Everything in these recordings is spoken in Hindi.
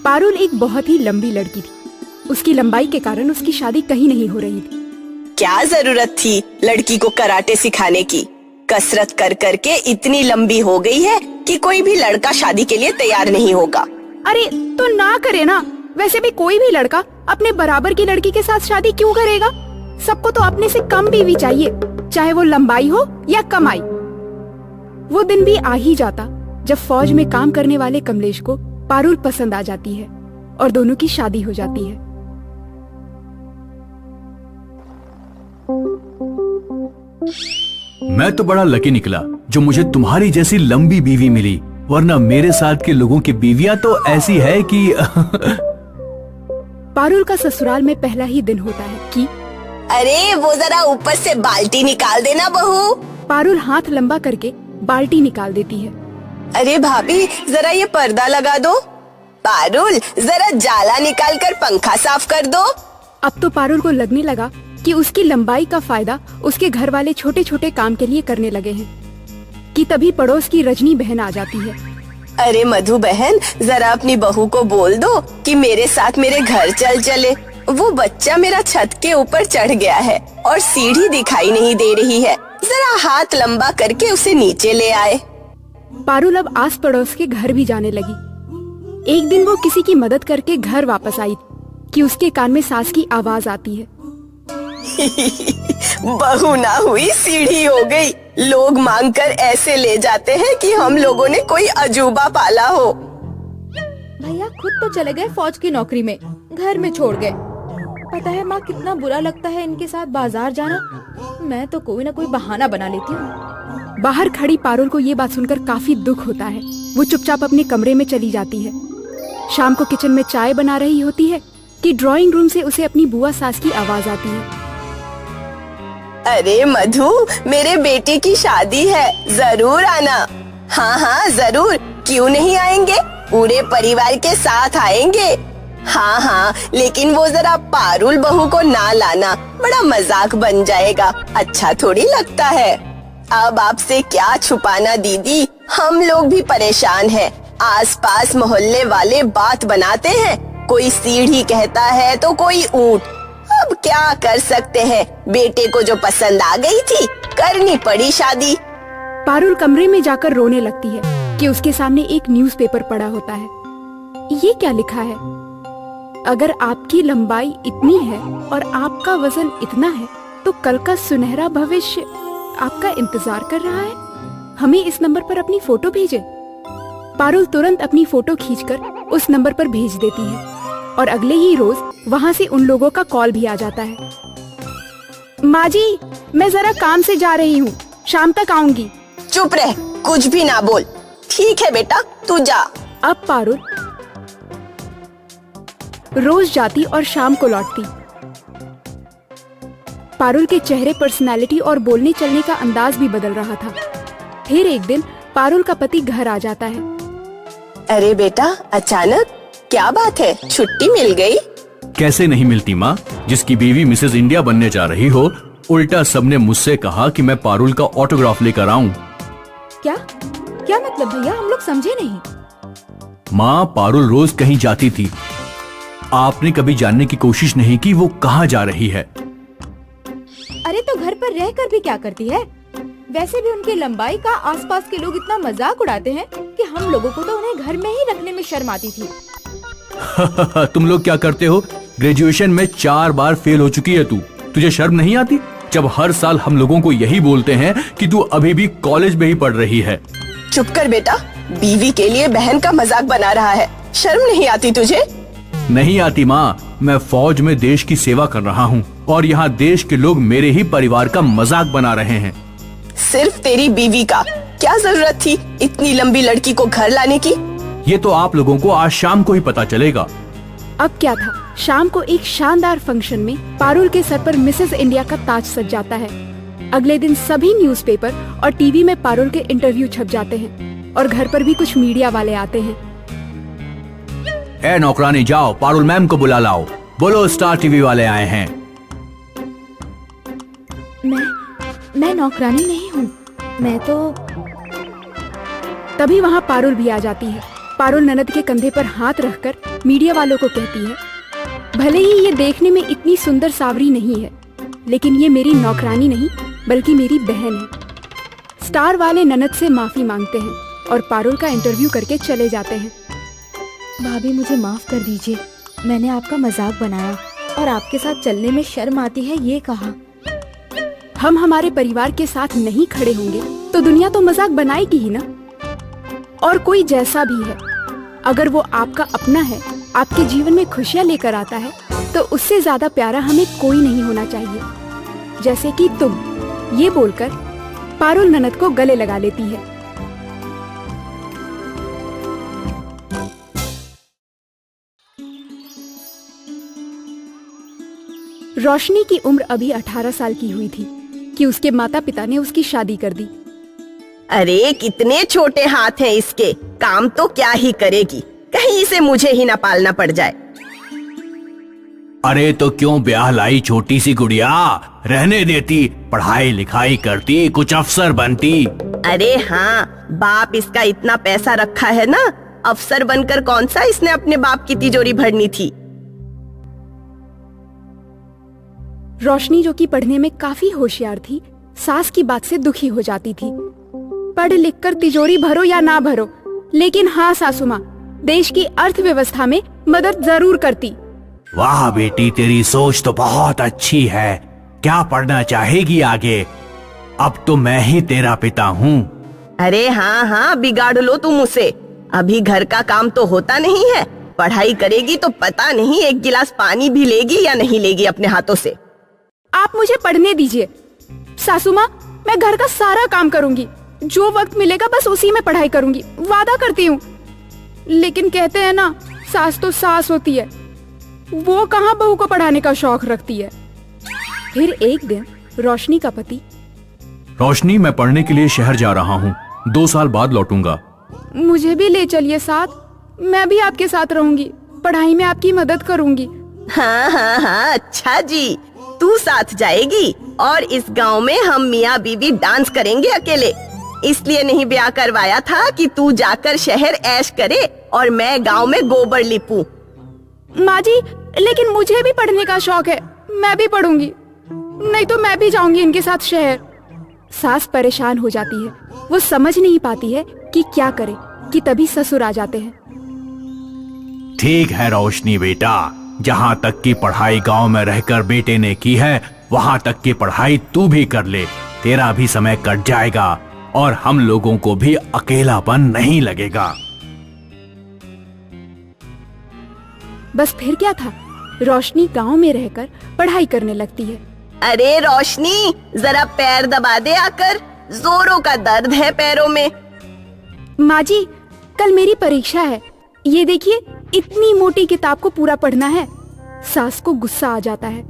पारुल एक बहुत ही लंबी लड़की थी। उसकी लंबाई के कारण उसकी शादी कहीं नहीं हो रही थी। क्या जरूरत थी लड़की को कराटे सिखाने की? कसरत कर कर के इतनी लंबी हो गई है कि कोई भी लड़का शादी के लिए तैयार नहीं होगा। अरे तो ना करे ना। वैसे भी कोई भी लड़का अपने बराबर की लड़की के साथ शादी क्यों करेगा? सबको तो अपने से कम बीवी चाहिए, चाहे वो लंबाई हो या कमाई। वो दिन भी आ ही जाता जब फौज में काम करने वाले कमलेश को पारुल पसंद आ जाती है और दोनों की शादी हो जाती है। मैं तो बड़ा लकी निकला जो मुझे तुम्हारी जैसी लंबी बीवी मिली, वरना मेरे साथ के लोगों की बीवियां तो ऐसी है कि पारुल का ससुराल में पहला ही दिन होता है कि अरे वो जरा ऊपर से बाल्टी निकाल देना बहू। पारुल हाथ लंबा करके बाल्टी निकाल देती है। अरे भाभी जरा ये पर्दा लगा दो। पारुल जरा जाला निकाल कर पंखा साफ कर दो। अब तो पारुल को लगने लगा कि उसकी लंबाई का फायदा उसके घर वाले छोटे छोटे काम के लिए करने लगे हैं कि तभी पड़ोस की रजनी बहन आ जाती है। अरे मधु बहन जरा अपनी बहू को बोल दो कि मेरे साथ मेरे घर चल चले। वो बच्चा मेरा छत के ऊपर चढ़ गया है और सीढ़ी दिखाई नहीं दे रही है। जरा हाथ लंबा करके उसे नीचे ले आए। पारुल अब आस पड़ोस के घर भी जाने लगी। एक दिन वो किसी की मदद करके घर वापस आई कि उसके कान में सास की आवाज आती है। बहू ना हुई सीढ़ी हो गई। लोग मांगकर ऐसे ले जाते हैं कि हम लोगों ने कोई अजूबा पाला हो। भैया खुद तो चले गए फौज की नौकरी में, घर में छोड़ गए। पता है माँ कितना बुरा लगता है इनके साथ बाजार जाना। मैं तो कोई ना कोई बहाना बना लेती हूँ। बाहर खड़ी पारुल को ये बात सुनकर काफी दुख होता है। वो चुपचाप अपने कमरे में चली जाती है। शाम को किचन में चाय बना रही होती है कि ड्राइंग रूम से उसे अपनी बुआ सास की आवाज आती है। अरे मधु मेरे बेटे की शादी है, जरूर आना। हाँ हाँ जरूर, क्यों नहीं आएंगे, पूरे परिवार के साथ आएंगे। हाँ हाँ लेकिन वो जरा पारुल बहू को ना लाना, बड़ा मजाक बन जाएगा, अच्छा थोड़ी लगता है। अब आपसे क्या छुपाना दीदी, हम लोग भी परेशान हैं। आसपास मोहल्ले वाले बात बनाते हैं, कोई सीढ़ी कहता है तो कोई ऊंट। अब क्या कर सकते हैं, बेटे को जो पसंद आ गई थी करनी पड़ी शादी। पारुल कमरे में जाकर रोने लगती है कि उसके सामने एक न्यूज़पेपर पड़ा होता है। ये क्या लिखा है? अगर आपकी लंबाई इतनी है और आपका वजन इतना है तो कल का सुनहरा भविष्य आपका इंतजार कर रहा है। हमें इस नंबर पर अपनी फोटो भेजें। पारुल तुरंत अपनी फोटो खींचकर उस नंबर पर भेज देती है और अगले ही रोज वहाँ से उन लोगों का कॉल भी आ जाता है। माँ जी मैं जरा काम से जा रही हूँ, शाम तक आऊंगी। चुप रह, कुछ भी ना बोल। ठीक है बेटा तू जा। अब पारुल रोज जाती और शाम को लौटती। पारुल के चेहरे, पर्सनालिटी और बोलने चलने का अंदाज भी बदल रहा था। फिर एक दिन पारुल का पति घर आ जाता है। अरे बेटा अचानक क्या बात है, छुट्टी मिल गई? कैसे नहीं मिलती माँ, जिसकी बीवी मिसेस इंडिया बनने जा रही हो, उल्टा सबने मुझसे कहा कि मैं पारुल का ऑटोग्राफ लेकर आऊं। क्या क्या मतलब भैया, हम लोग समझे नहीं। माँ पारुल रोज कहीं जाती थी, आपने कभी जानने की कोशिश नहीं की वो कहाँ जा रही है। अरे तो घर पर रहकर भी क्या करती है? वैसे भी उनकी लंबाई का आसपास के लोग इतना मजाक उड़ाते हैं कि हम लोगों को तो उन्हें घर में ही रखने में शर्म आती थी। तुम लोग क्या करते हो? ग्रेजुएशन में 4 बार फेल हो चुकी है तू, तुझे शर्म नहीं आती? जब हर साल हम लोगों को यही बोलते हैं कि तू अभी भी कॉलेज में ही पढ़ रही है। चुप कर बेटा, बीवी के लिए बहन का मजाक बना रहा है, शर्म नहीं आती तुझे? नहीं आती माँ, मैं फौज में देश की सेवा कर रहा हूँ और यहाँ देश के लोग मेरे ही परिवार का मजाक बना रहे हैं। सिर्फ तेरी बीवी का क्या जरूरत थी इतनी लंबी लड़की को घर लाने की? ये तो आप लोगों को आज शाम को ही पता चलेगा। अब क्या था, शाम को एक शानदार फंक्शन में पारुल के सर पर मिसेस इंडिया का ताज सज जाता है। अगले दिन सभी न्यूज़पेपर और टीवी में पारुल के इंटरव्यू छप जाते हैं और घर पर भी कुछ मीडिया वाले आते हैं। ए नौकरानी जाओ पारुल मैम को बुला लाओ, बोलो स्टार टीवी वाले आए हैं। मैं नौकरानी नहीं हूँ, मैं तो। तभी वहाँ पारुल भी आ जाती है पारुल ननद के कंधे पर हाथ रखकर मीडिया वालों को कहती है, भले ही ये देखने में इतनी सुंदर सावरी नहीं है, लेकिन ये मेरी नौकरानी नहीं बल्कि मेरी बहन है। स्टार वाले ननद से माफी मांगते हैं और पारुल का इंटरव्यू करके चले जाते हैं। भाभी मुझे माफ कर दीजिए, मैंने आपका मजाक बनाया और आपके साथ चलने में शर्म आती है ये कहा। हम हमारे परिवार के साथ नहीं खड़े होंगे तो दुनिया तो मजाक बनाएगी ही ना। और कोई जैसा भी है, अगर वो आपका अपना है, आपके जीवन में खुशियां लेकर आता है, तो उससे ज्यादा प्यारा हमें कोई नहीं होना चाहिए। जैसे कि तुम, ये बोलकर पारुल ननद को गले लगा लेती है। रोशनी की उम्र अभी 18 साल की हुई थी कि उसके माता पिता ने उसकी शादी कर दी। अरे कितने छोटे हाथ हैं इसके, काम तो क्या ही करेगी, कहीं इसे मुझे ही ना पालना पड़ जाए। अरे तो क्यों ब्याह लाई छोटी सी गुड़िया, रहने देती, पढ़ाई लिखाई करती, कुछ अफसर बनती। अरे हाँ, बाप इसका इतना पैसा रखा है ना, अफसर बनकर कौन सा इसने अपने बाप की तिजोरी भरनी थी। रोशनी, जो कि पढ़ने में काफी होशियार थी, सास की बात से दुखी हो जाती थी। पढ़ लिख कर तिजोरी भरो या ना भरो, लेकिन हाँ सासू माँ, देश की अर्थव्यवस्था में मदद जरूर करती। वाह बेटी, तेरी सोच तो बहुत अच्छी है। क्या पढ़ना चाहेगी आगे? अब तो मैं ही तेरा पिता हूँ। अरे हाँ हाँ, बिगाड़ लो तुम उसे, अभी घर का काम तो होता नहीं है। पढ़ाई करेगी तो पता नहीं एक गिलास पानी भी लेगी या नहीं लेगी अपने हाथों से। आप मुझे पढ़ने दीजिए सासू माँ, मैं घर का सारा काम करूंगी, जो वक्त मिलेगा बस उसी में पढ़ाई करूंगी, वादा करती हूँ। लेकिन कहते हैं ना, सास तो सास होती है, वो कहाँ बहू को पढ़ाने का शौक रखती है। फिर एक दिन रोशनी का पति, रोशनी, मैं पढ़ने के लिए शहर जा रहा हूँ, 2 साल बाद लौटूंगा। मुझे भी ले चलिए साथ, मैं भी आपके साथ रहूंगी, पढ़ाई में आपकी मदद करूंगी। हाँ हाँ हाँ, अच्छा जी, तू साथ जाएगी और इस गांव में हम मियाँ बीवी डांस करेंगे अकेले। इसलिए नहीं ब्याह करवाया था कि तू जाकर शहर ऐश करे और मैं गांव में गोबर लिपूं। माँ जी, लेकिन मुझे भी पढ़ने का शौक है, मैं भी पढ़ूंगी, नहीं तो मैं भी जाऊंगी इनके साथ शहर। सास परेशान हो जाती है, वो समझ नहीं पाती है कि क्या करे, कि तभी ससुर आ जाते हैं। ठीक है रोशनी बेटा, जहाँ तक की पढ़ाई गांव में रहकर बेटे ने की है, वहाँ तक की पढ़ाई तू भी कर ले। तेरा भी समय कट जाएगा और हम लोगों को भी अकेलापन नहीं लगेगा। बस फिर क्या था, रोशनी गांव में रहकर पढ़ाई करने लगती है। अरे रोशनी, जरा पैर दबा दे आकर, जोरों का दर्द है पैरों में। माँ जी, कल मेरी परीक्षा है, ये देखिए, इतनी मोटी किताब को पूरा पढ़ना है। सास को गुस्सा आ जाता है,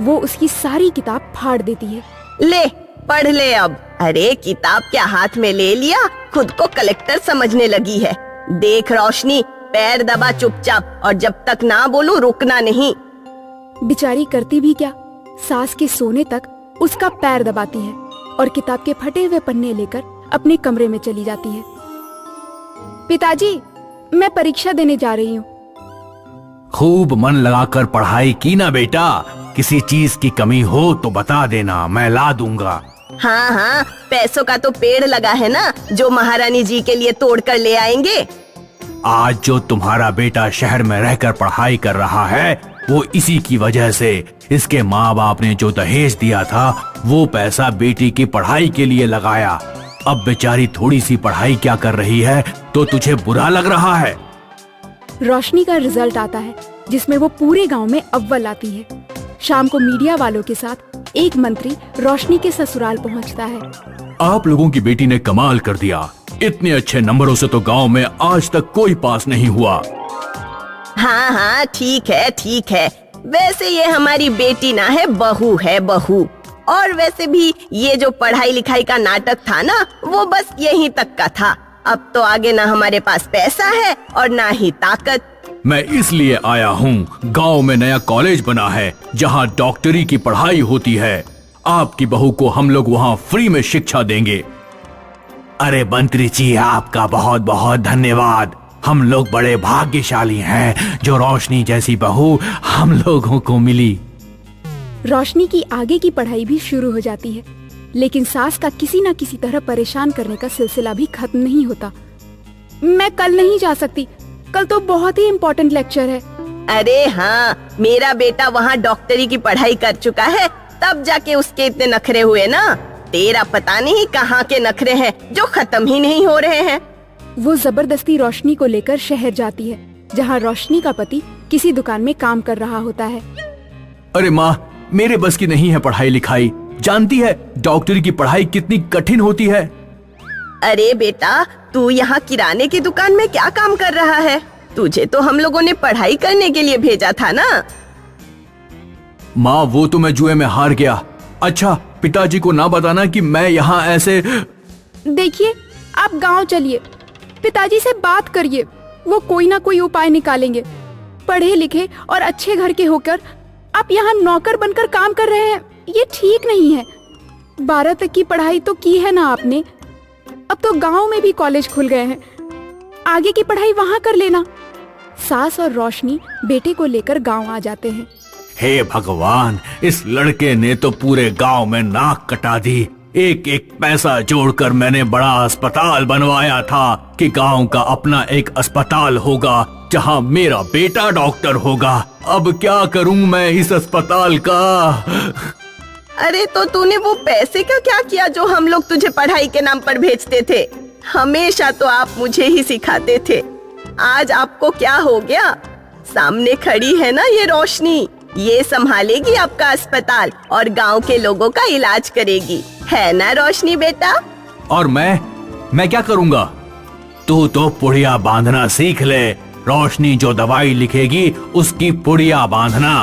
वो उसकी सारी किताब फाड़ देती है। ले पढ़ ले अब। अरे किताब क्या हाथ में ले लिया, खुद को कलेक्टर समझने लगी है। देख रोशनी, पैर दबा चुपचाप, और जब तक ना बोलूं रुकना नहीं। बेचारी करती भी क्या, सास के सोने तक उसका पैर दबाती है और किताब के फटे हुए पन्ने लेकर अपने कमरे में चली जाती है। पिताजी, मैं परीक्षा देने जा रही हूँ। खूब मन लगाकर पढ़ाई की ना बेटा, किसी चीज की कमी हो तो बता देना, मैं ला दूंगा। हाँ हाँ, पैसों का तो पेड़ लगा है ना, जो महारानी जी के लिए तोड़ कर ले आएंगे। आज जो तुम्हारा बेटा शहर में रहकर पढ़ाई कर रहा है, वो इसी की वजह से। इसके माँ बाप ने जो दहेज दिया था, वो पैसा बेटी की पढ़ाई के लिए लगाया। अब बेचारी थोड़ी सी पढ़ाई क्या कर रही है तो तुझे बुरा लग रहा है? रोशनी का रिजल्ट आता है, जिसमें वो पूरे गांव में अव्वल आती है। शाम को मीडिया वालों के साथ एक मंत्री रोशनी के ससुराल पहुंचता है। आप लोगों की बेटी ने कमाल कर दिया, इतने अच्छे नंबरों से तो गांव में आज तक कोई पास नहीं हुआ। हाँ हाँ, ठीक है ठीक है, वैसे ये हमारी बेटी ना है, बहू है बहू। और वैसे भी ये जो पढ़ाई लिखाई का नाटक था ना, वो बस यहीं तक का था। अब तो आगे ना हमारे पास पैसा है और ना ही ताकत। मैं इसलिए आया हूँ, गांव में नया कॉलेज बना है जहाँ डॉक्टरी की पढ़ाई होती है। आपकी बहू को हम लोग वहाँ फ्री में शिक्षा देंगे। अरे मंत्री जी, आपका बहुत बहुत धन्यवाद। हम लोग बड़े भाग्यशाली हैं जो रोशनी जैसी बहू हम लोगों को मिली। रोशनी की आगे की पढ़ाई भी शुरू हो जाती है, लेकिन सास का किसी न किसी तरह परेशान करने का सिलसिला भी खत्म नहीं होता। मैं कल नहीं जा सकती, कल तो बहुत ही इम्पोर्टेंट लेक्चर है। अरे हाँ, मेरा बेटा वहाँ डॉक्टरी की पढ़ाई कर चुका है, तब जाके उसके इतने नखरे हुए ना। तेरा पता नहीं कहाँ के नखरे हैं जो खत्म ही नहीं हो रहे हैं। वो जबरदस्ती रोशनी को लेकर शहर जाती है, जहाँ रोशनी का पति किसी दुकान में काम कर रहा होता है। अरे माँ, मेरे बस की नहीं है पढ़ाई लिखाई। जानती है डॉक्टरी की पढ़ाई कितनी कठिन होती है। अरे बेटा, तू यहाँ किराने की दुकान में क्या काम कर रहा है? तुझे तो हम लोगों ने पढ़ाई करने के लिए भेजा था ना। माँ, वो तो मैं जुए में हार गया। अच्छा, पिताजी को ना बताना कि मैं यहाँ ऐसे। देखिए, आप गांव चलिए, पिताजी से बात करिए, वो कोई ना कोई उपाय निकालेंगे। पढ़े लिखे और अच्छे घर के होकर आप यहाँ नौकर बनकर काम कर रहे हैं, ये ठीक नहीं है। 12 तक की पढ़ाई तो की है ना आपने, अब तो गांव में भी कॉलेज खुल गए हैं, आगे की पढ़ाई वहां कर लेना। सास और रोशनी बेटे को लेकर गांव आ जाते हैं। हे भगवान, इस लड़के ने तो पूरे गांव में नाक कटा दी। एक एक पैसा जोड़कर मैंने बड़ा अस्पताल बनवाया था कि गांव का अपना एक अस्पताल होगा जहां मेरा बेटा डॉक्टर होगा। अब क्या करूं मैं इस अस्पताल का? अरे तो तूने वो पैसे का क्या किया जो हम लोग तुझे पढ़ाई के नाम पर भेजते थे? हमेशा तो आप मुझे ही सिखाते थे। आज आपको क्या हो गया? सामने खड़ी है ना ये रोशनी, ये संभालेगी आपका अस्पताल और गांव के लोगों का इलाज करेगी, है ना रोशनी बेटा? और मैं क्या करूंगा? तू तो पुड़िया बांधना सीख ले। रोशनी जो दवाई लिखेगी उसकी पुड़िया बांधना।